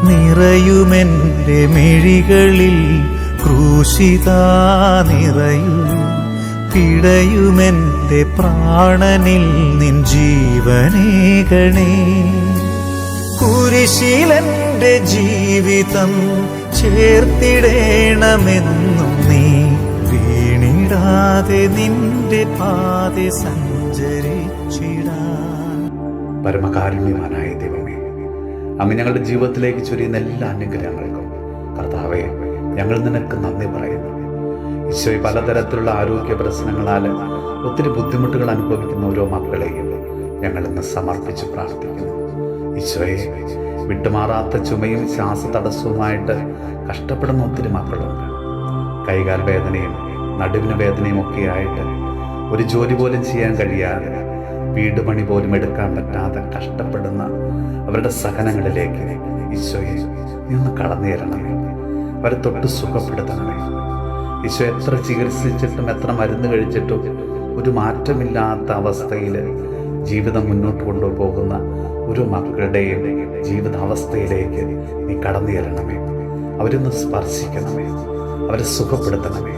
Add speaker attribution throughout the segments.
Speaker 1: നിറയുമെന്റെ മിഴികളിൽ ക്രൂശിതാ നിറയൂ, പിടയുമെന്റെ പ്രാണനിൽ നിൻ ജീവനേകണേ. കുരിശിലെന്റെ ജീവിതം ചേർത്തിടേണമെന്നും നീ വീണിടാതെ നിന്റെ പാതെ സഞ്ചരിച്ചിടാൻ.
Speaker 2: പരമകാരുണ്യവാനായ ദൈവമേ, അങ്ങ് ഞങ്ങളുടെ ജീവിതത്തിലേക്ക് ചൊരിയുന്ന എല്ലാ അനുഗ്രഹങ്ങൾക്കും കർത്താവേ, ഞങ്ങൾ നിനക്ക് നന്ദി പറയുന്നു. ഈശോയെ, പലതരത്തിലുള്ള ആരോഗ്യ പ്രശ്നങ്ങളാൽ ഒത്തിരി ബുദ്ധിമുട്ടുകൾ അനുഭവിക്കുന്ന ഓരോ മക്കളെയും ഞങ്ങൾ ഇന്ന് സമർപ്പിച്ച് പ്രാർത്ഥിക്കുന്നു. ഈശോയെ, വിട്ടുമാറാത്ത ചുമയും ശ്വാസതടസ്സവുമായിട്ട് കഷ്ടപ്പെടുന്ന ഒത്തിരി മക്കളുണ്ട്. കൈകാൽ വേദനയും നടുവിന് വേദനയും ഒക്കെ ആയിട്ട് ഒരു ജോലി പോലും ചെയ്യാൻ കഴിയാതെ, വീട് പണി പോലും എടുക്കാൻ പറ്റാതെ കഷ്ടപ്പെടുന്ന അവരുടെ സഹനങ്ങളിലേക്ക് ഈശോയെ നീ ഒന്ന് കടന്നു തരണമേ. അവരെ തൊട്ട് സുഖപ്പെടുത്തണമേ. ഈശോ, എത്ര ചികിത്സിച്ചിട്ടും എത്ര മരുന്ന് കഴിച്ചിട്ടും ഒരു മാറ്റമില്ലാത്ത അവസ്ഥയിൽ ജീവിതം മുന്നോട്ട് കൊണ്ടുപോകുന്ന ഒരു മക്കളുടെയും ജീവിതാവസ്ഥയിലേക്ക് നീ കടന്നു തരണമേ. അവരൊന്ന് സ്പർശിക്കണമേ, അവരെ സുഖപ്പെടുത്തണമേ,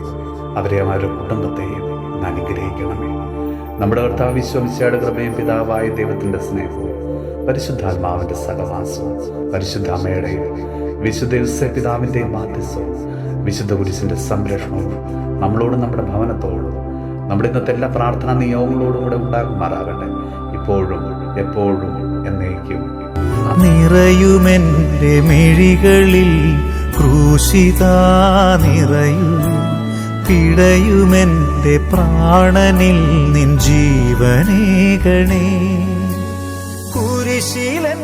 Speaker 2: അവരെ അവരുടെ കുടുംബത്തെയും ഒന്ന് അനുഗ്രഹിക്കണമേ. നമ്മുടെ കർത്താവ് ഈശോ മിശിഹായുടെ കൃപയും പിതാവായ ദൈവത്തിൻ്റെ സ്നേഹവും പരിശുദ്ധാത്മാവിൻ്റെ സഹവാസവും പരിശുദ്ധ അമ്മയുടെയും വിശുദ്ധ യോസേപ്പ് പിതാവിൻ്റെയും മാധ്യസ്ഥവും വിശുദ്ധ കുരിശിൻ്റെ സംരക്ഷണവും നമ്മളോടും നമ്മുടെ ഭവനത്തോടും നമ്മുടെ ഇന്നത്തെ എല്ലാ പ്രാർത്ഥനാ നിയോഗങ്ങളോടും കൂടെ ഉണ്ടാകുമാറാകട്ടെ, ഇപ്പോഴും എപ്പോഴും എന്നേക്കും.
Speaker 1: നിറയുമെന്റെ മിഴികളിൽ ക്രൂശിതാ നിറയൂ, പിടയുമെന്റെ പ്രാണനിൽ നിൻ ജീവനേകണേ. കുരിശിലൻ